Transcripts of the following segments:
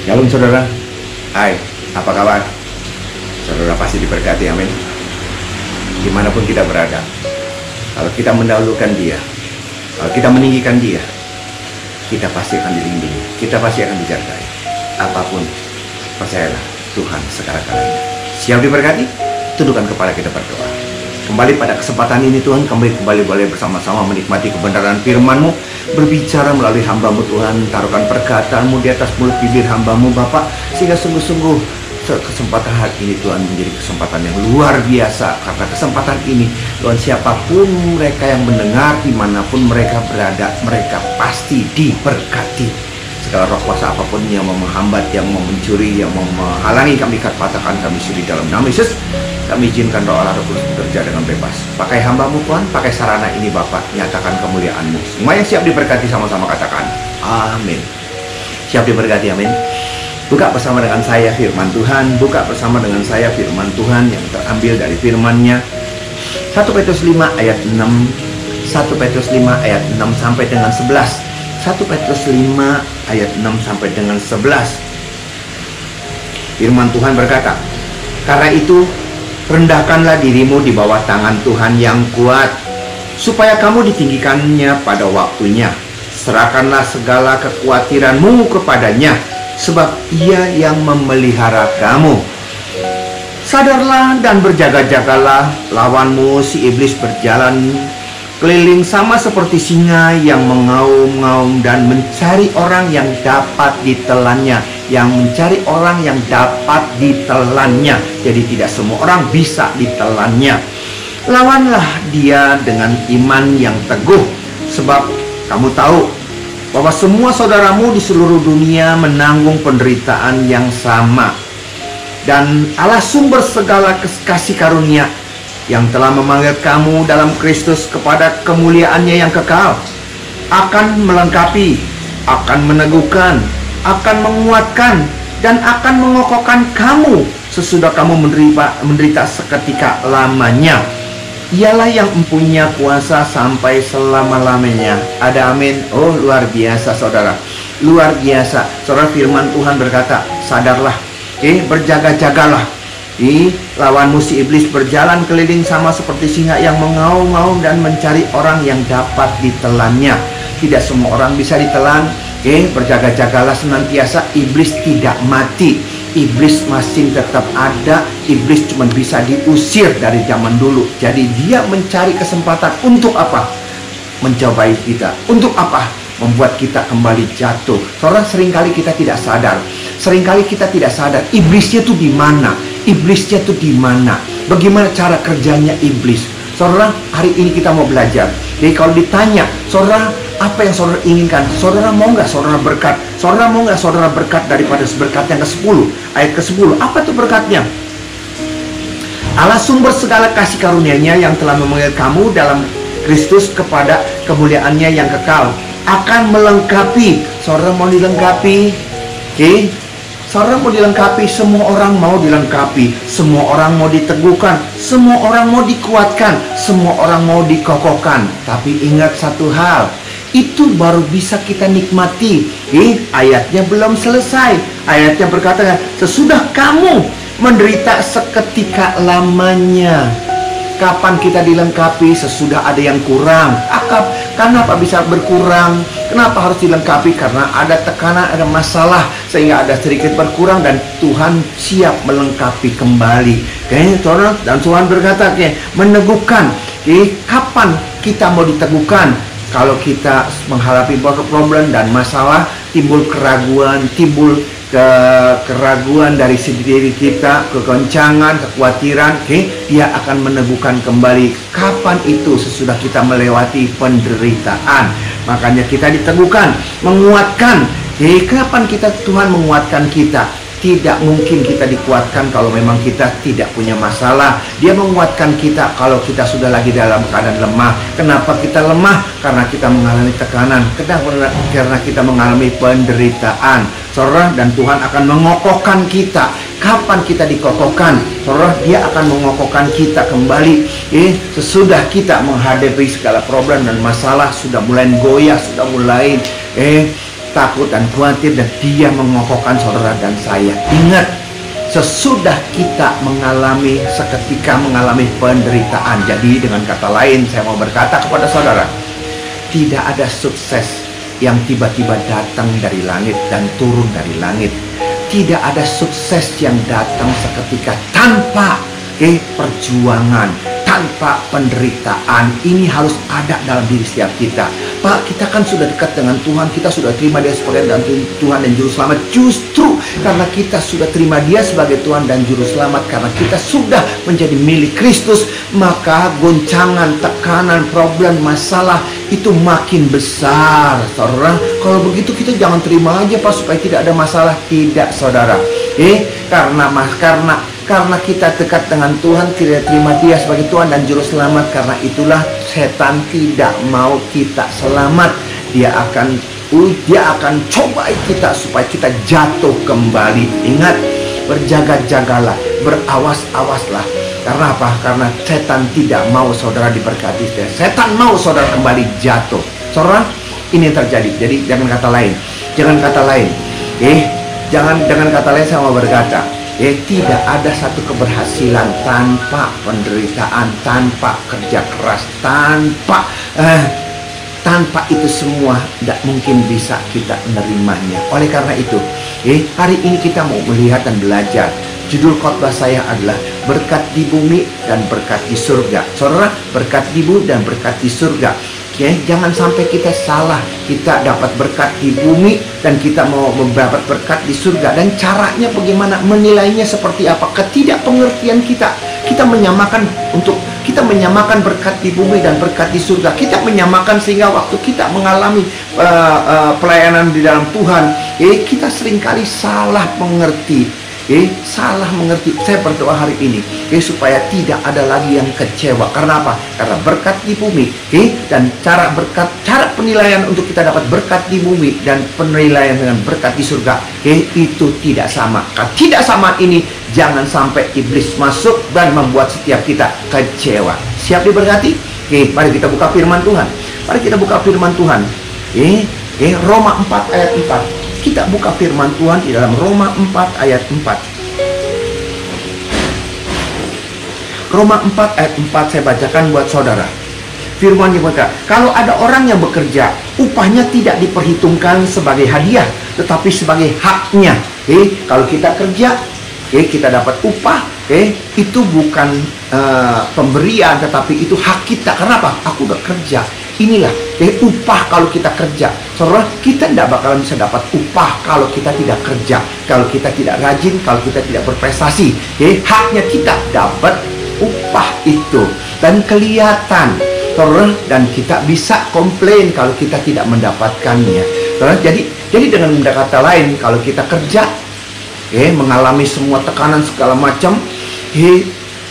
Shalom saudara. Hai, apa kabar? Saudara pasti diberkati, amin. Dimanapun kita berada, kalau kita mendahulukan Dia, kalau kita meninggikan Dia, kita pasti akan dilindungi, kita pasti akan dijagai. Apapun, percayalah, Tuhan segala-galanya. Siap diberkati? Tundukkan kepala kita berdoa. Kembali pada kesempatan ini Tuhan, kembali boleh bersama-sama menikmati kebenaran firman-Mu, berbicara melalui hamba-Mu Tuhan, taruhkan perkataan-Mu di atas mulut bibir hamba-Mu Bapak, sehingga sungguh-sungguh kesempatan hari ini Tuhan menjadi kesempatan yang luar biasa. Karena kesempatan ini Tuhan, siapapun mereka yang mendengar, dimanapun mereka berada, mereka pasti diberkati. Segala roh kuasa apapun yang mau menghambat, yang mau mencuri, yang mau menghalangi, kami katakan, kami suri dalam nama Yesus. Kami izinkan roh Allah Roh Kudus bekerja dengan bebas. Pakai hamba-Mu Tuhan, pakai sarana ini Bapak, nyatakan kemuliaan-Mu. Semua yang siap diberkati sama-sama katakan amin. Siap diberkati, amin. Buka bersama dengan saya firman Tuhan, buka bersama dengan saya firman Tuhan yang terambil dari firman-Nya. 1 Petrus 5 ayat 6, 1 Petrus 5 ayat 6 sampai dengan 11. 1 Petrus 5 ayat 6 sampai dengan 11. Firman Tuhan berkata, karena itu rendahkanlah dirimu di bawah tangan Tuhan yang kuat, supaya kamu ditinggikannya pada waktunya. Serahkanlah segala kekhawatiranmu kepadanya, sebab Ia yang memelihara kamu. Sadarlah dan berjaga-jagalah, lawanmu si iblis berjalan keliling sama seperti singa yang mengaum-ngaum dan mencari orang yang dapat ditelannya, yang mencari orang yang dapat ditelannya. Jadi tidak semua orang bisa ditelannya. Lawanlah dia dengan iman yang teguh, sebab kamu tahu bahwa semua saudaramu di seluruh dunia menanggung penderitaan yang sama. Dan Allah sumber segala kasih karunia yang telah memanggil kamu dalam Kristus kepada kemuliaan-Nya yang kekal, akan melengkapi, akan meneguhkan, akan menguatkan, dan akan mengokohkan kamu sesudah kamu menderita seketika lamanya. Ialah yang mempunyai kuasa sampai selama-lamanya. Ada amin. Oh, luar biasa saudara, luar biasa. Saudara, firman Tuhan berkata, sadarlah, berjaga-jagalah. Lawanmu si iblis berjalan keliling sama seperti singa yang mengaum-ngaum dan mencari orang yang dapat ditelannya. Tidak semua orang bisa ditelan. Berjaga-jagalah senantiasa. Iblis tidak mati, iblis masih tetap ada. Iblis cuma bisa diusir dari zaman dulu. Jadi dia mencari kesempatan untuk apa? Mencobai kita. Untuk apa? Membuat kita kembali jatuh. Saudara, seringkali kita tidak sadar. Seringkali kita tidak sadar iblisnya tuh di mana. Iblisnya tuh di mana? Bagaimana cara kerjanya iblis? Saudara, hari ini kita mau belajar. Jadi kalau ditanya, saudara, apa yang saudara inginkan? Saudara mau nggak saudara berkat? Saudara mau nggak saudara berkat daripada berkat yang ke-10? Ayat ke-10, apa tuh berkatnya? Allah sumber segala kasih karunia-Nya yang telah memanggil kamu dalam Kristus kepada kemuliaan-Nya yang kekal, akan melengkapi. Saudara mau dilengkapi? Saudara mau dilengkapi, semua orang mau dilengkapi, semua orang mau diteguhkan, semua orang mau dikuatkan, semua orang mau dikokohkan. Tapi ingat satu hal, itu baru bisa kita nikmati. Ayatnya belum selesai. Ayatnya berkata, sesudah kamu menderita seketika lamanya. Kapan kita dilengkapi? Sesudah ada yang kurang. Kenapa bisa berkurang? Kenapa harus dilengkapi? Karena ada tekanan, ada masalah, sehingga ada sedikit berkurang, dan Tuhan siap melengkapi kembali. Dan Tuhan berkata, meneguhkan. Kapan kita mau diteguhkan? Kalau kita menghadapi problem dan masalah, timbul keraguan, timbul keraguan dari diri kita, kegoncangan, kekhawatiran, dia akan meneguhkan kembali. Kapan itu? Sesudah kita melewati penderitaan. Makanya kita diteguhkan, menguatkan. Kapan Tuhan menguatkan kita? Tidak mungkin kita dikuatkan kalau memang kita tidak punya masalah. Dia menguatkan kita kalau kita sudah lagi dalam keadaan lemah. Kenapa kita lemah? Karena kita mengalami tekanan, karena kita mengalami penderitaan. Saudara, dan Tuhan akan mengokohkan kita. Kapan kita dikokohkan? Saudara, Dia akan mengokohkan kita kembali. Sesudah kita menghadapi segala problem dan masalah, sudah mulai goyah, sudah mulai takut dan khawatir, dan dia mengokohkan saudara dan saya. Ingat, sesudah kita seketika mengalami penderitaan. Jadi dengan kata lain, saya mau berkata kepada saudara, tidak ada sukses yang tiba-tiba datang dari langit dan turun dari langit. Tidak ada sukses yang datang seketika tanpa perjuangan, tanpa penderitaan. Ini harus ada dalam diri setiap kita. Pak, kita kan sudah dekat dengan Tuhan, kita sudah terima Dia sebagai Tuhan dan Juru Selamat. Justru karena kita sudah terima Dia sebagai Tuhan dan Juru Selamat, karena kita sudah menjadi milik Kristus, maka goncangan, tekanan, problem, masalah itu makin besar, saudara. Kalau begitu kita jangan terima aja, Pak, supaya tidak ada masalah. Tidak, saudara. Karena kita dekat dengan Tuhan, kita terima Dia sebagai Tuhan dan Juru Selamat. Karena itulah setan tidak mau kita selamat. Dia akan coba kita supaya kita jatuh kembali. Ingat, berjaga-jagalah, berawas-awaslah. Karena apa? Karena setan tidak mau saudara diberkati. Setan mau saudara kembali jatuh. Saudara, ini yang terjadi. Jadi jangan kata lain. Jangan dengan kata lain saya mau berkata, tidak ada satu keberhasilan tanpa penderitaan, tanpa kerja keras, tanpa itu semua tidak mungkin bisa kita menerimanya. Oleh karena itu, hari ini kita mau melihat dan belajar. Judul khotbah saya adalah berkat di bumi dan berkat di surga. Saudara, berkat di bumi dan berkat di surga. Jangan sampai kita salah. Kita dapat berkat di bumi dan kita mau mendapat berkat di surga. Dan caranya bagaimana, menilainya seperti apa? Ketidakpengertian kita. Kita menyamakan berkat di bumi dan berkat di surga. Kita menyamakan sehingga waktu kita mengalami pelayanan di dalam Tuhan, kita seringkali salah mengerti. Saya berdoa hari ini supaya tidak ada lagi yang kecewa. Karena apa? Karena berkat di bumi dan cara penilaian untuk kita dapat berkat di bumi dan penilaian dengan berkat di surga itu tidak sama. Ketidaksamaan ini jangan sampai iblis masuk dan membuat setiap kita kecewa. Siap diberkati? Mari kita buka firman Tuhan. Mari kita buka firman Tuhan. Roma 4 ayat 4. Kita buka firman Tuhan di dalam Roma 4 ayat 4. Roma 4 ayat 4 saya bacakan buat saudara. Firman-Nya berkata, kalau ada orang yang bekerja, upahnya tidak diperhitungkan sebagai hadiah, tetapi sebagai haknya. Kalau kita kerja, kita dapat upah, itu bukan pemberian, tetapi itu hak kita. Kenapa? Aku udah kerja. Inilah upah kalau kita kerja. Saudara, kita tidak bakalan bisa dapat upah kalau kita tidak kerja, kalau kita tidak rajin, kalau kita tidak berprestasi. Haknya kita dapat upah itu dan kelihatan, saudara, dan kita bisa komplain kalau kita tidak mendapatkannya. Saudara, jadi dengan kata lain, kalau kita kerja, mengalami semua tekanan segala macam,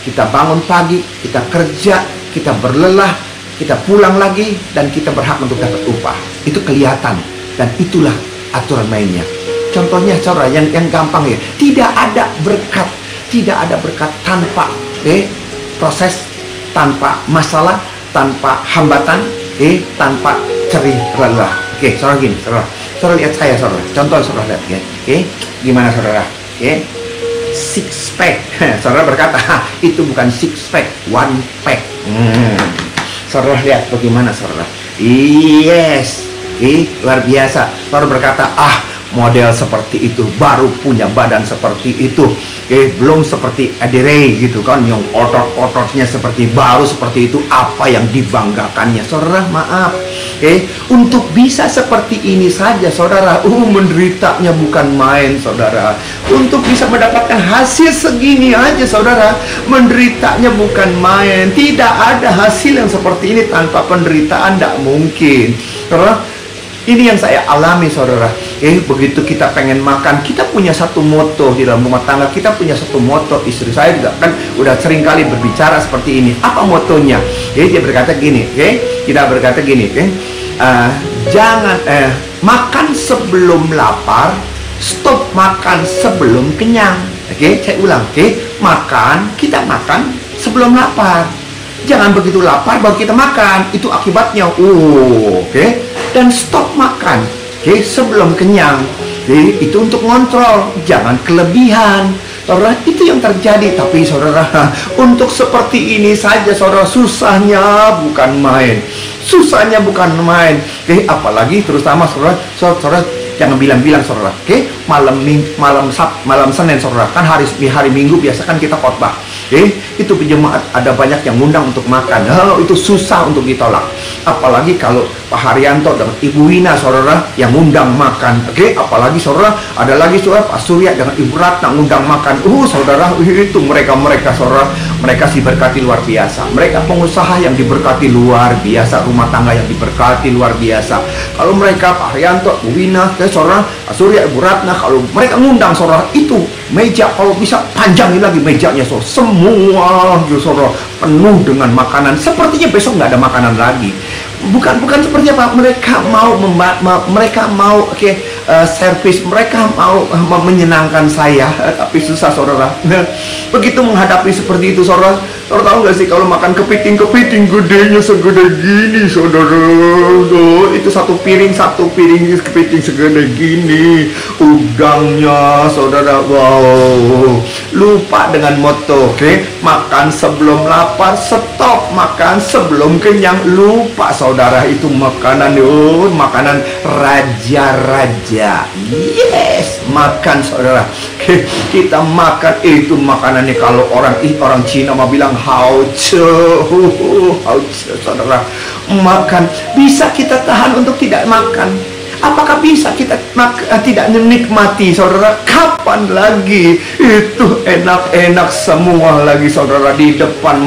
kita bangun pagi, kita kerja, kita berlelah, kita pulang lagi, dan kita berhak untuk dapat upah. Itu kelihatan, dan itulah aturan mainnya. Contohnya saudara, yang gampang ya, tidak ada berkat tanpa proses, tanpa masalah, tanpa hambatan, tanpa cerih lelah. Saudara gini, saudara lihat saya, saudara. Contoh saudara lihat ya. Gimana saudara? Six pack. Saudara berkata, itu bukan six pack, one pack. Saudara lihat bagaimana saudara. Yes, luar biasa. Saudara berkata, model seperti itu, baru punya badan seperti itu, belum seperti Adire gitu kan, yang otot-ototnya seperti baru seperti itu. Apa yang dibanggakannya? Saudara, maaf, untuk bisa seperti ini saja saudara, menderitanya bukan main saudara. Untuk bisa mendapatkan hasil segini aja saudara, menderitanya bukan main. Tidak ada hasil yang seperti ini tanpa penderitaan, tidak mungkin saudara. Ini yang saya alami saudara. Begitu kita pengen makan, kita punya satu moto di dalam rumah tangga. Kita punya satu moto. Istri saya juga kan udah sering kali berbicara seperti ini. Apa motonya? Dia berkata gini, kita berkata gini, jangan makan sebelum lapar, stop makan sebelum kenyang. Saya ulang, kita makan sebelum lapar. Jangan begitu lapar baru kita makan, itu akibatnya. Dan stop makan Oke, sebelum kenyang. Oke, itu untuk ngontrol, jangan kelebihan. Saudara, itu yang terjadi. Tapi saudara, untuk seperti ini saja saudara, susahnya bukan main. Susahnya bukan main. Oke, apalagi terutama saudara, jangan bilang-bilang saudara. Oke, malam Senin saudara, kan hari Minggu biasa kan kita khotbah. Oke, itu jemaat ada banyak yang ngundang untuk makan. Itu susah untuk ditolak. Apalagi kalau Pak Haryanto dan Ibu Wina saudara yang ngundang makan. Oke, apalagi saudara, ada lagi saudara Pak Surya dengan Ibu Ratna ngundang makan. Saudara, itu mereka saudara, mereka sih berkati luar biasa. Mereka pengusaha yang diberkati luar biasa, rumah tangga yang diberkati luar biasa. Kalau mereka Pak Haryanto, Bu Wina, saudara, Pak Surya, Ibu Ratna, kalau mereka ngundang saudara, itu meja kalau bisa panjangin lagi mejanya saudara, semua saudara penuh dengan makanan. Sepertinya besok nggak ada makanan lagi. Bukan seperti apa, mereka mau servis, mereka mau menyenangkan saya, tapi susah saudara. Begitu menghadapi seperti itu saudara tahu nggak sih, kalau makan kepiting gedenya segede gini saudara, itu satu piring kepiting segede gini, udangnya saudara, wow, lupa dengan moto, makan sebelum lapar, stop makan sebelum kenyang, lupa saudara, itu makanan makanan raja-raja. Yes, makan saudara. Kita makan itu makanannya, kalau orang Cina mau bilang hauce saudara. Makan bisa kita tahan untuk tidak makan. Apakah bisa kita tidak menikmati saudara? Kapan lagi? Itu enak-enak semua lagi saudara, di depan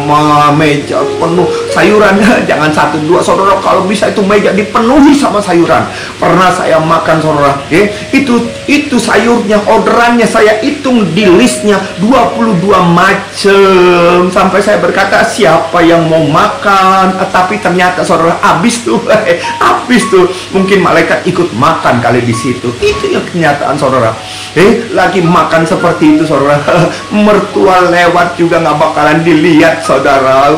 meja penuh sayuran. Jangan 1-2 saudara, kalau bisa itu meja dipenuhi sama sayuran. Pernah saya makan saudara, itu sayurnya, orderannya saya hitung di listnya 22 macam. Sampai saya berkata, siapa yang mau makan? Tapi ternyata saudara habis tuh. Mungkin malaikat ikut makan kali di situ. Itu yang kenyataan saudara. Lagi makan seperti itu saudara, mertua lewat juga nggak bakalan dilihat saudara.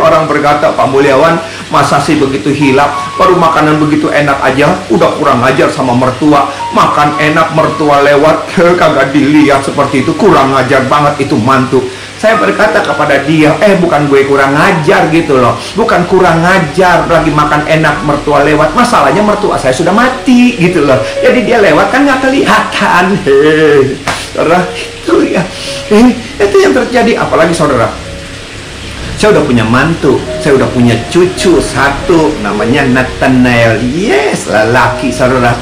Orang berkata, Pak Mulyawan, masa sih begitu hilap, baru makanan begitu enak aja udah kurang ajar sama mertua. Makan enak, mertua lewat kagak dilihat, seperti itu kurang ajar banget itu mantu. Saya berkata kepada dia, bukan gue kurang ngajar gitu loh, bukan kurang ngajar, lagi makan enak mertua lewat, masalahnya mertua saya sudah mati gitu loh, jadi dia lewat kan nggak kelihatan. Saudara, itu yang terjadi. Apalagi saudara, saya udah punya mantu, saya udah punya cucu satu, namanya Nathanael. Yes, lelaki saudara.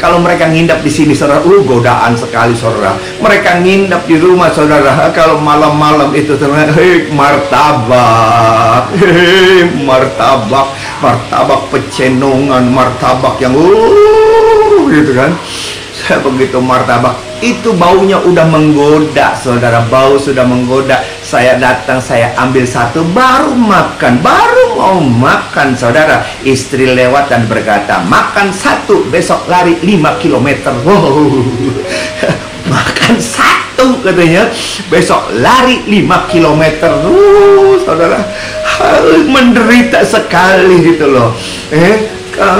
Kalau mereka ngindap di sini saudara, godaan sekali saudara. Mereka ngindap di rumah saudara, kalau malam-malam itu saudara, martabak pecenongan, martabak yang gitu kan. Saya begitu martabak itu baunya udah menggoda saudara, bau sudah menggoda. Saya datang, saya ambil satu, baru mau makan saudara. Istri lewat dan berkata, makan satu, besok lari 5 km. Wow. Makan satu katanya, besok lari 5 km. Saudara, menderita sekali gitu loh.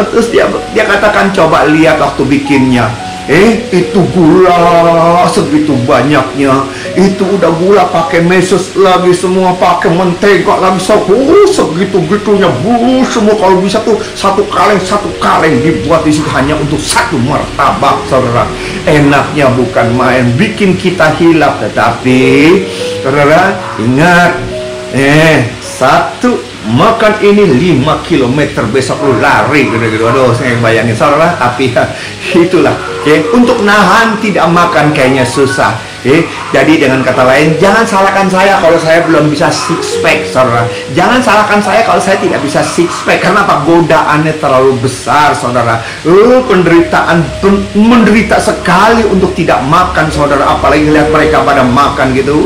Terus dia katakan, coba lihat waktu bikinnya. Itu gula segitu banyaknya, itu udah gula pakai meses lagi, semua pakai mentega lagi, segitu-gitunya semua. Kalau bisa tuh satu kaleng dibuat di situ hanya untuk satu martabak saudara. Enaknya bukan main, bikin kita hilap. Tetapi saudara ingat, satu makan ini 5 km, besok lu lari gitu. Aduh, saya bayangin saudara. Tapi itulah, untuk nahan tidak makan kayaknya susah. Jadi dengan kata lain, jangan salahkan saya kalau saya belum bisa six pack saudara. Jangan salahkan saya kalau saya tidak bisa six pack. Karena apa? Godaannya terlalu besar saudara. Menderita sekali untuk tidak makan saudara. Apalagi lihat mereka pada makan gitu.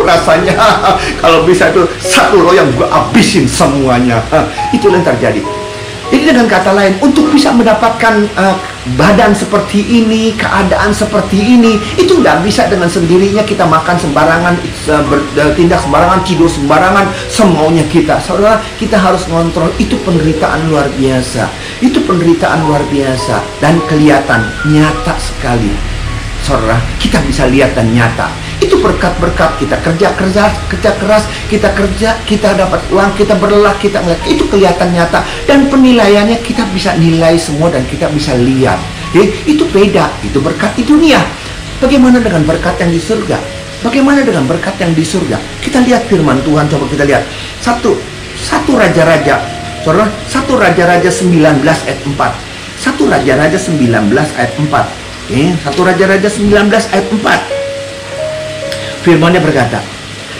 Rasanya kalau bisa itu satu loyang gue habisin semuanya. Itu yang terjadi. Jadi dengan kata lain, untuk bisa mendapatkan badan seperti ini, keadaan seperti ini, itu nggak bisa dengan sendirinya kita makan sembarangan, bertindak sembarangan, tidur sembarangan, semaunya kita. Saudara, kita harus ngontrol. Itu penderitaan luar biasa. Itu penderitaan luar biasa. Dan kelihatan nyata sekali. Saudara, kita bisa lihat dan nyata. Itu berkat-berkat kita kerja keras, kita dapat uang, kita berlelah, kita ngeliat, itu kelihatan nyata. Dan penilaiannya kita bisa nilai semua dan kita bisa lihat. Itu beda, itu berkat di dunia. Bagaimana dengan berkat yang di surga? Bagaimana dengan berkat yang di surga? Kita lihat firman Tuhan, coba kita lihat. Satu Raja-Raja, saudara, 1 Raja-Raja 19 ayat 4. 1 Raja-Raja 19 ayat 4. 1 Raja-Raja 19 ayat 4. Firman-Nya berkata,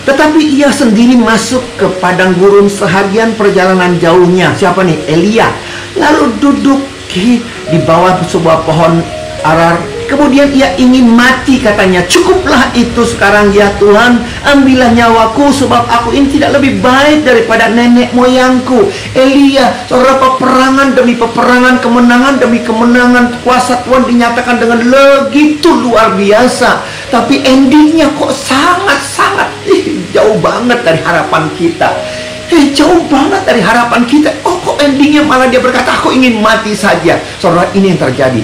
tetapi ia sendiri masuk ke padang gurun seharian perjalanan jauhnya. Siapa nih? Elia. Lalu duduk di bawah sebuah pohon arar. Kemudian ia ingin mati, katanya. Cukuplah itu sekarang ya Tuhan, ambillah nyawaku, sebab aku ini tidak lebih baik daripada nenek moyangku. Elia, saudara, peperangan demi peperangan, kemenangan demi kemenangan, kuasa Tuhan dinyatakan dengan begitu luar biasa. Tapi endingnya kok sangat-sangat jauh banget dari harapan kita. Jauh banget dari harapan kita. Kok endingnya malah dia berkata, aku ingin mati saja. Saudara, ini yang terjadi.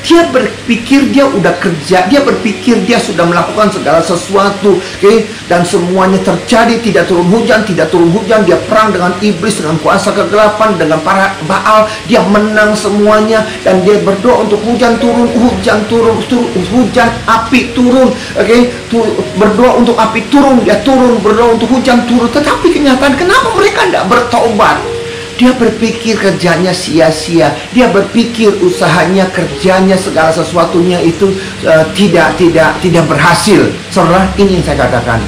Dia berpikir dia udah kerja, dia berpikir dia sudah melakukan segala sesuatu, dan semuanya terjadi. Tidak turun hujan, dia perang dengan iblis, dengan kuasa kegelapan, dengan para Baal. Dia menang semuanya, dan dia berdoa untuk hujan turun, hujan api turun, berdoa untuk api turun, dia turun, berdoa untuk hujan turun. Tetapi kenyataan, kenapa mereka tidak bertobat? Dia berpikir kerjanya sia-sia. Dia berpikir usahanya, kerjanya, segala sesuatunya itu tidak berhasil. Saudara, ini yang saya katakan.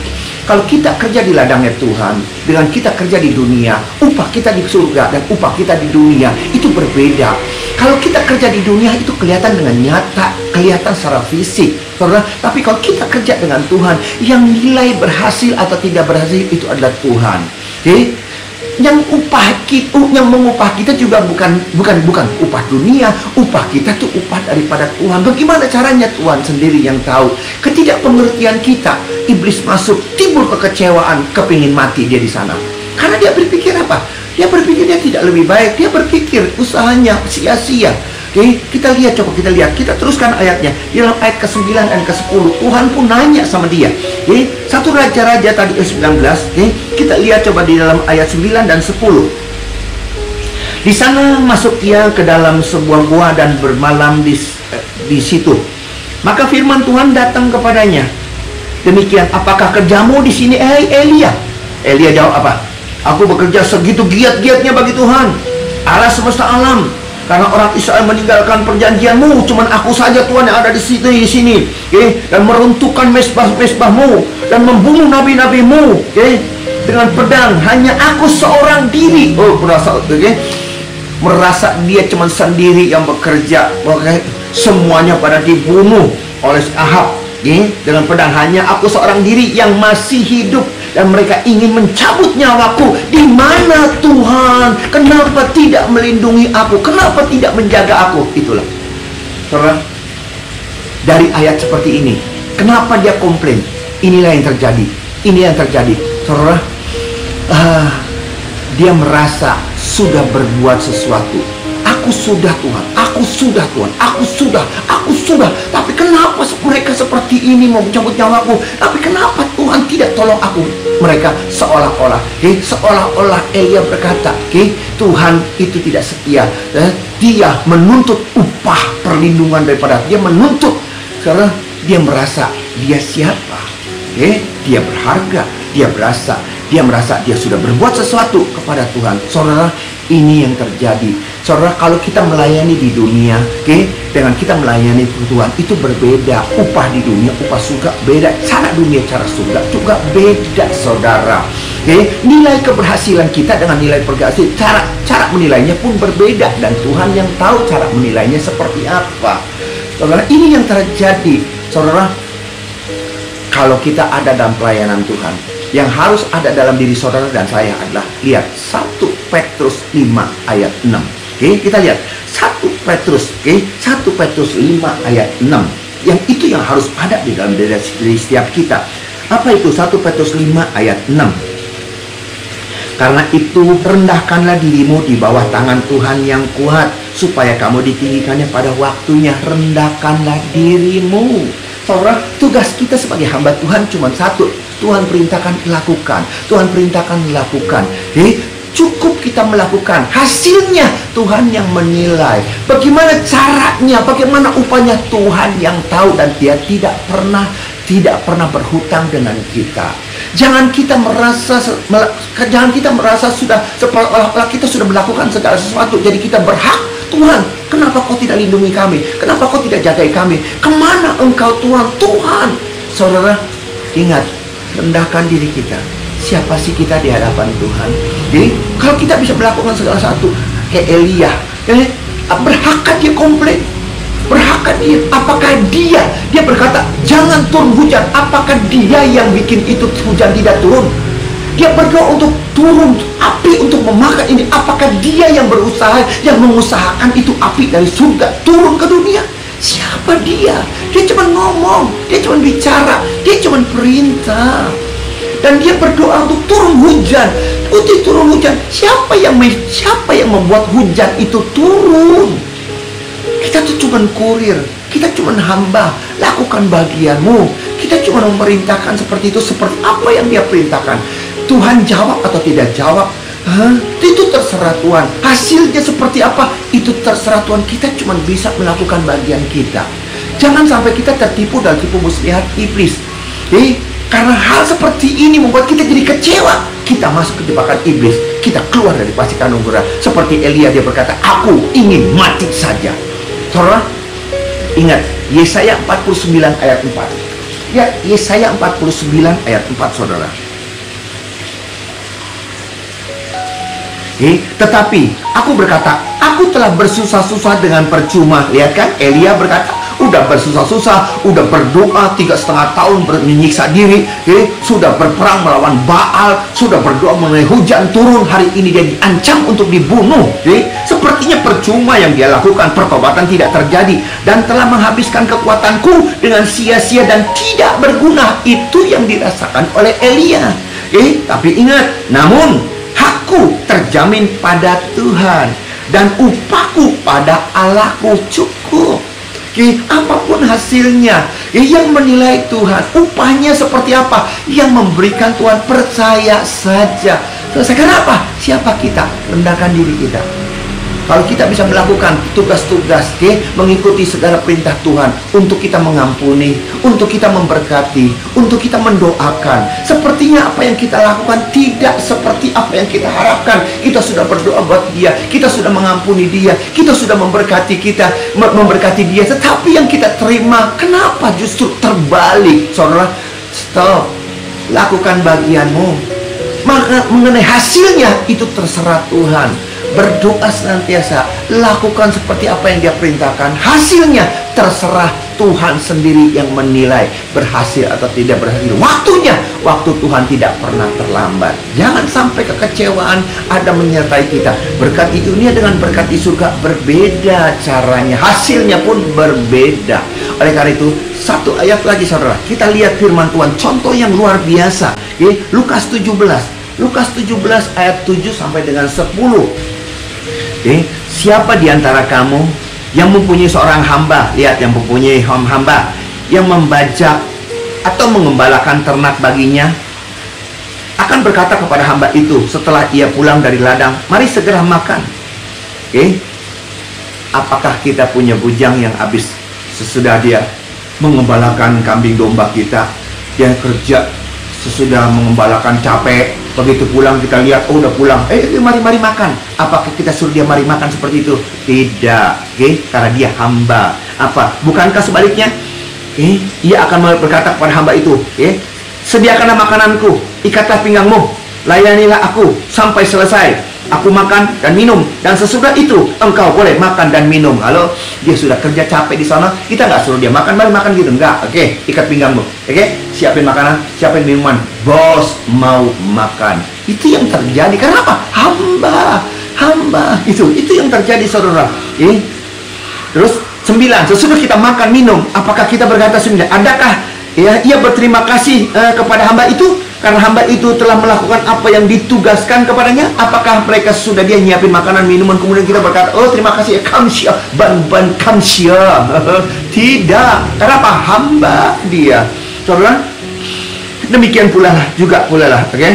Kalau kita kerja di ladangnya Tuhan, dengan kita kerja di dunia, upah kita di surga dan upah kita di dunia itu berbeda. Kalau kita kerja di dunia itu kelihatan dengan nyata, kelihatan secara fisik, saudara. Tapi kalau kita kerja dengan Tuhan, yang nilai berhasil atau tidak berhasil itu adalah Tuhan. Yang mengupah kita juga bukan upah dunia. Upah kita tuh upah daripada Tuhan. Bagaimana caranya? Tuhan sendiri yang tahu. Ketidakpengertian kita, iblis masuk, timbul kekecewaan, kepingin mati dia di sana. Karena dia berpikir apa? Dia berpikir dia tidak lebih baik. Dia berpikir usahanya sia-sia. Kita lihat, coba kita lihat. Kita teruskan ayatnya. Di dalam ayat ke-9 dan ke-10, Tuhan pun nanya sama dia. 1 Raja-Raja tadi 19. Kita lihat coba di dalam ayat 9 dan 10. Di sana masuk ia ke dalam sebuah gua dan bermalam di situ. Maka firman Tuhan datang kepadanya. Demikian, apakah kerjamu di sini, Elia? Elia jawab apa? Aku bekerja segitu giat-giatnya bagi Tuhan, Allah semesta alam. Karena orang Israel meninggalkan perjanjianmu, cuman aku saja Tuhan yang ada di sini, dan meruntuhkan mesbah-mesbahmu dan membunuh nabi-nabimu, dengan pedang. Hanya aku seorang diri. Merasa dia cuma sendiri yang bekerja, semuanya pada dibunuh oleh Ahab, dengan pedang. Hanya aku seorang diri yang masih hidup, dan mereka ingin mencabut nyawaku. Di mana Tuhan? Kenapa tidak melindungi aku? Kenapa tidak menjaga aku? Itulah, saudara, dari ayat seperti ini, kenapa dia komplain? Inilah yang terjadi. Ini yang terjadi, saudara. Dia merasa sudah berbuat sesuatu. Aku sudah Tuhan, aku sudah Tuhan, aku sudah. Tapi kenapa mereka seperti ini mau mencabut nyawaku? Tapi kenapa Tuhan tidak tolong aku? Mereka seolah-olah Elia berkata, Tuhan itu tidak setia. Dia menuntut upah perlindungan daripada dia, menuntut karena dia merasa dia siapa? Dia berharga, dia merasa dia sudah berbuat sesuatu kepada Tuhan. Saudara, ini yang terjadi. Saudara, kalau kita melayani di dunia, dengan kita melayani Tuhan itu berbeda. Upah di dunia, upah surga beda. Cara dunia, cara surga juga beda, saudara. Nilai keberhasilan kita dengan nilai pergasi, cara menilainya pun berbeda, dan Tuhan yang tahu cara menilainya seperti apa. Saudara, ini yang terjadi. Saudara, kalau kita ada dalam pelayanan Tuhan, yang harus ada dalam diri saudara dan saya adalah, lihat 1 Petrus 5 ayat 6. Oke, kita lihat 1 Petrus, 1 Petrus 5 ayat 6. Yang itu yang harus ada di dalam diri setiap kita. Apa itu 1 Petrus 5 ayat 6? Karena itu rendahkanlah dirimu di bawah tangan Tuhan yang kuat, supaya kamu ditinggikannya pada waktunya. Rendahkanlah dirimu. Saudara, tugas kita sebagai hamba Tuhan cuma satu. Tuhan perintahkan lakukan. Tuhan perintahkan lakukan. Cukup kita melakukan. Hasilnya Tuhan yang menilai. Bagaimana caranya, bagaimana upahnya, Tuhan yang tahu, dan Dia tidak pernah berhutang dengan kita. Jangan kita merasa sudah seolah-olah kita sudah melakukan segala sesuatu, jadi kita berhak. Tuhan, kenapa Kau tidak lindungi kami? Kenapa Kau tidak jagai kami? Kemana Engkau Tuhan? Tuhan, saudara, ingat, rendahkan diri kita. Siapa sih kita di hadapan Tuhan? Jadi kalau kita bisa melakukan segala sesuatu kayak Elia, berhakkah dia komplain? Berhakkah dia? Apakah dia berkata jangan turun hujan? Apakah dia yang bikin itu hujan tidak turun? Dia berdoa untuk turun api untuk memakan ini. Apakah dia yang berusaha, yang mengusahakan itu api dari surga turun ke dunia? Siapa dia? Dia cuma ngomong, dia cuma bicara, dia cuma perintah. Dan dia berdoa untuk turun hujan. Putih turun hujan. Siapa yang membuat hujan itu turun? Kita tuh cuma kurir. Kita cuma hamba. Lakukan bagianmu. Kita cuma memerintahkan seperti itu. Seperti apa yang Dia perintahkan. Tuhan jawab atau tidak jawab, itu terserah Tuhan. Hasilnya seperti apa, itu terserah Tuhan. Kita cuma bisa melakukan bagian kita. Jangan sampai kita tertipu dalam tipu muslihat iblis. Karena hal seperti ini membuat kita jadi kecewa. Kita masuk ke jebakan iblis. Kita keluar dari pasukan anugerah. Seperti Elia, dia berkata, aku ingin mati saja. Saudara, ingat Yesaya 49 ayat 4. Ya, Yesaya 49 ayat 4, saudara. Tetapi aku berkata, aku telah bersusah-susah dengan percuma. Lihat kan, Elia berkata, udah bersusah-susah, udah berdoa 3,5 tahun menyiksa diri, sudah berperang melawan Baal, sudah berdoa mengenai hujan turun, hari ini dia diancam untuk dibunuh. Sepertinya percuma yang dia lakukan, pertobatan tidak terjadi, dan telah menghabiskan kekuatanku dengan sia-sia dan tidak berguna. Itu yang dirasakan oleh Elia. Tapi ingat, namun hakku terjamin pada Tuhan, dan upahku pada Allahku cukup. Apapun hasilnya, yang menilai Tuhan. Upahnya seperti apa, yang memberikan Tuhan. Percaya saja. Selesaikan apa? Siapa kita? Rendahkan diri kita. Kalau kita bisa melakukan tugas-tugas, mengikuti segala perintah Tuhan, untuk kita mengampuni, untuk kita memberkati, untuk kita mendoakan. Sepertinya apa yang kita lakukan tidak seperti apa yang kita harapkan. Kita sudah berdoa buat dia, kita sudah mengampuni dia, kita sudah memberkati dia, tetapi yang kita terima, kenapa justru terbalik? Saudara, stop. Lakukan bagianmu. Maka mengenai hasilnya, itu terserah Tuhan. Berdoa senantiasa, lakukan seperti apa yang Dia perintahkan. Hasilnya terserah Tuhan sendiri yang menilai berhasil atau tidak berhasil. Waktu Tuhan tidak pernah terlambat. Jangan sampai kekecewaan ada menyertai kita. Berkat di dunia dengan berkat di surga berbeda caranya, hasilnya pun berbeda. Oleh karena itu, satu ayat lagi saudara, kita lihat firman Tuhan, contoh yang luar biasa. Lukas 17 ayat 7 sampai dengan 10. Siapa di antara kamu yang mempunyai seorang hamba, lihat, yang mempunyai hamba yang membajak atau mengembalakan ternak baginya, akan berkata kepada hamba itu setelah ia pulang dari ladang, mari segera makan. Apakah kita punya bujang yang habis sesudah dia mengembalakan kambing domba kita? Dia kerja sesudah mengembalakan capek, begitu pulang kita lihat, oh udah pulang, mari makan. Apakah kita suruh dia mari makan seperti itu? Tidak, karena dia hamba. Apa? Bukankah sebaliknya? Ia akan berkata kepada hamba itu, sediakanlah makananku, ikatlah pinggangmu, layanilah aku sampai selesai. Aku makan dan minum, dan sesudah itu engkau boleh makan dan minum. Halo, dia sudah kerja capek di sana, kita nggak suruh dia makan, mari makan gitu, enggak. Ikat pinggangmu, siapin makanan, siapin minuman, bos mau makan. Itu yang terjadi. Karena apa? Hamba. hamba. Itu yang terjadi, saudara. Terus 9, sesudah kita makan minum, apakah kita berkata 9? Adakah ia berterima kasih kepada hamba itu karena hamba itu telah melakukan apa yang ditugaskan kepadanya? Apakah mereka sudah dia nyiapin makanan minuman kemudian kita berkata, oh terima kasih ya, kamsia, ban kamsia? Tidak. Kenapa? Hamba dia, saudara. Demikian pula lah, oke?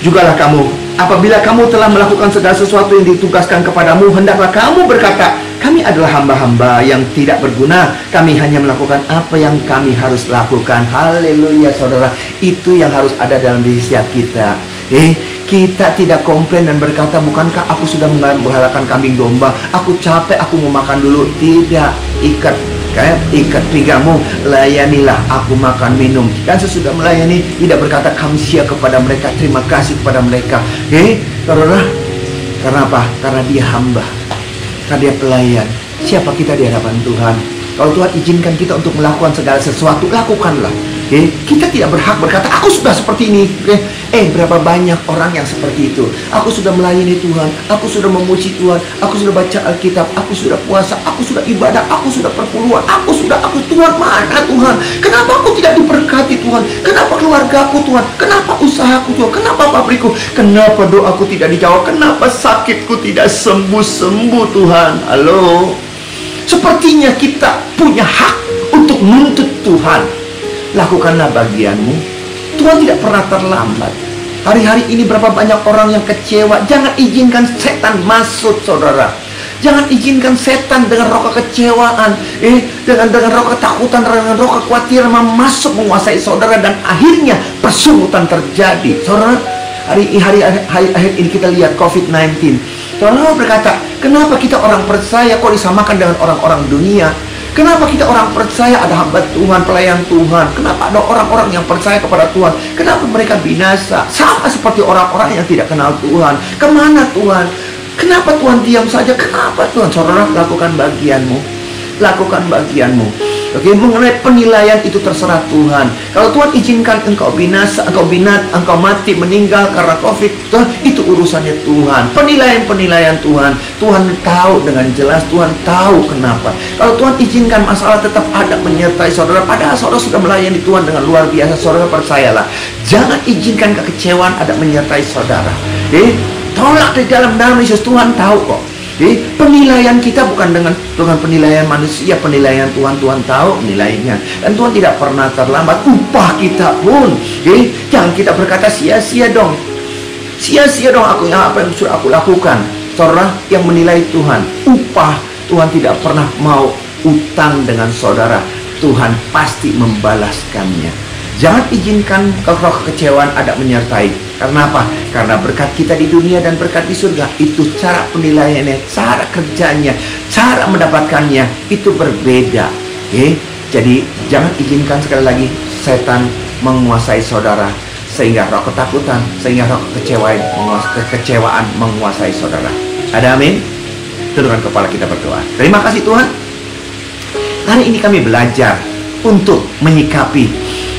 Jugalah kamu, apabila kamu telah melakukan segala sesuatu yang ditugaskan kepadamu, hendaklah kamu berkata, kami adalah hamba-hamba yang tidak berguna. Kami hanya melakukan apa yang kami harus lakukan. Haleluya, saudara. Itu yang harus ada dalam diri setiap kita. Kita tidak komplain dan berkata, bukankah aku sudah menggalakan kambing domba? Aku capek, aku mau makan dulu. Tidak. Ikat pinggamu, layanilah aku makan minum. Dan sesudah melayani, tidak berkata kamsia kepada mereka, terima kasih kepada mereka. Saudara, karena apa? Karena dia hamba, karena dia pelayan. Siapa kita di hadapan Tuhan? Kalau Tuhan izinkan kita untuk melakukan segala sesuatu, lakukanlah. Kita tidak berhak berkata, aku sudah seperti ini. Berapa banyak orang yang seperti itu. Aku sudah melayani Tuhan, aku sudah memuji Tuhan, aku sudah baca Alkitab, aku sudah puasa, aku sudah ibadah, aku sudah perpuluhan, aku Tuhan, mana Tuhan? Kenapa aku tidak diberkati Tuhan? Kenapa keluargaku Tuhan? Kenapa usahaku Tuhan? Kenapa pabrikku? Kenapa doaku tidak dijawab? Kenapa sakitku tidak sembuh-sembuh Tuhan? Halo? Sepertinya kita punya hak untuk menuntut Tuhan. Lakukanlah bagianmu. Tuhan tidak pernah terlambat. Hari-hari ini berapa banyak orang yang kecewa. Jangan izinkan setan masuk, saudara. Jangan izinkan setan dengan roh kekecewaan, dengan roh ketakutan, dengan roh kekhawatiran masuk menguasai saudara, dan akhirnya persungutan terjadi. Saudara, hari ini kita lihat COVID-19. Saudara berkata, kenapa kita orang percaya kok disamakan dengan orang-orang dunia? Kenapa kita orang percaya ada hamba Tuhan, pelayan Tuhan? Kenapa ada orang-orang yang percaya kepada Tuhan? Kenapa mereka binasa? Sama seperti orang-orang yang tidak kenal Tuhan. Kemana Tuhan? Kenapa Tuhan diam saja? Kenapa Tuhan? Saudara, lakukan bagianmu. Lakukan bagianmu. Oke, mengenai penilaian itu terserah Tuhan. Kalau Tuhan izinkan engkau binasa, engkau mati, meninggal karena COVID, itu urusannya Tuhan. Penilaian Tuhan, Tuhan tahu dengan jelas, Tuhan tahu kenapa. Kalau Tuhan izinkan masalah tetap ada menyertai saudara, padahal saudara sudah melayani Tuhan dengan luar biasa, saudara percayalah. Jangan izinkan kekecewaan ada menyertai saudara. Tolak di dalam Yesus, Tuhan tahu kok. Penilaian kita bukan dengan penilaian manusia, penilaian Tuhan. Tuhan tahu nilainya, dan Tuhan tidak pernah terlambat. Upah kita pun, jangan kita berkata sia-sia dong apa yang sudah aku lakukan. Saudara, yang menilai Tuhan, upah. Tuhan tidak pernah mau utang dengan saudara. Tuhan pasti membalaskannya. Jangan izinkan roh kekecewaan ada menyertai. Karena apa? Karena berkat kita di dunia dan berkat di surga, itu cara penilaiannya, cara kerjanya, cara mendapatkannya itu berbeda. Jadi jangan izinkan sekali lagi setan menguasai saudara, sehingga roh ketakutan, sehingga roh kekecewaan menguasai saudara. Ada amin? Tundukkan kepala kita berdoa. Terima kasih Tuhan. Hari ini kami belajar untuk menyikapi.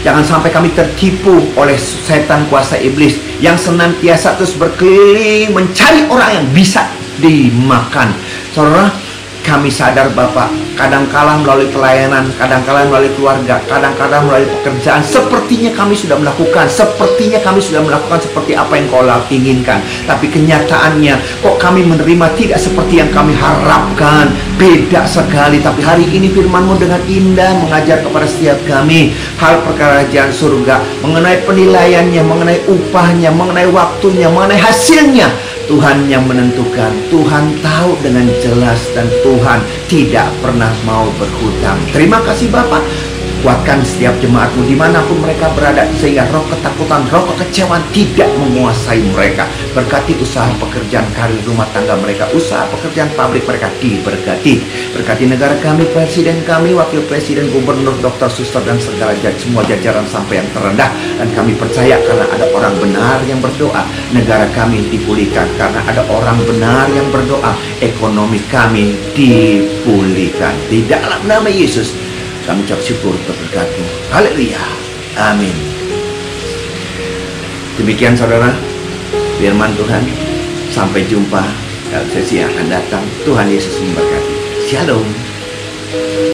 Jangan sampai kami tertipu oleh setan kuasa iblis yang senantiasa terus berkeliling mencari orang yang bisa dimakan. Saudara, kami sadar Bapak, kadang-kala melalui pelayanan, kadang-kala melalui keluarga, kadang-kadang melalui pekerjaan, sepertinya kami sudah melakukan seperti apa yang Kau inginkan. Tapi kenyataannya kok kami menerima tidak seperti yang kami harapkan. Beda sekali. Tapi hari ini firman-Mu dengan indah mengajar kepada setiap kami hal kerajaan surga, mengenai penilaiannya, mengenai upahnya, mengenai waktunya, mengenai hasilnya. Tuhan yang menentukan. Tuhan tahu dengan jelas, dan Tuhan tidak pernah mau berhutang. Terima kasih Bapak. Kuatkan setiap jemaat-Mu dimanapun mereka berada, sehingga roh ketakutan, roh kekecewaan tidak menguasai mereka. Berkati usaha pekerjaan, karir rumah tangga mereka, usaha pekerjaan pabrik mereka diberkati. Berkati negara kami, presiden kami, wakil presiden, gubernur, dokter, suster, dan segala semua jajaran sampai yang terendah. Dan kami percaya karena ada orang benar yang berdoa, negara kami dipulihkan. Karena ada orang benar yang berdoa, ekonomi kami dipulihkan. Di dalam nama Yesus kami ucap syukur berkat-Mu. Haleluya. Amin. Demikian saudara, firman Tuhan. Sampai jumpa dalam sesi yang akan datang. Tuhan Yesus memberkati. Shalom.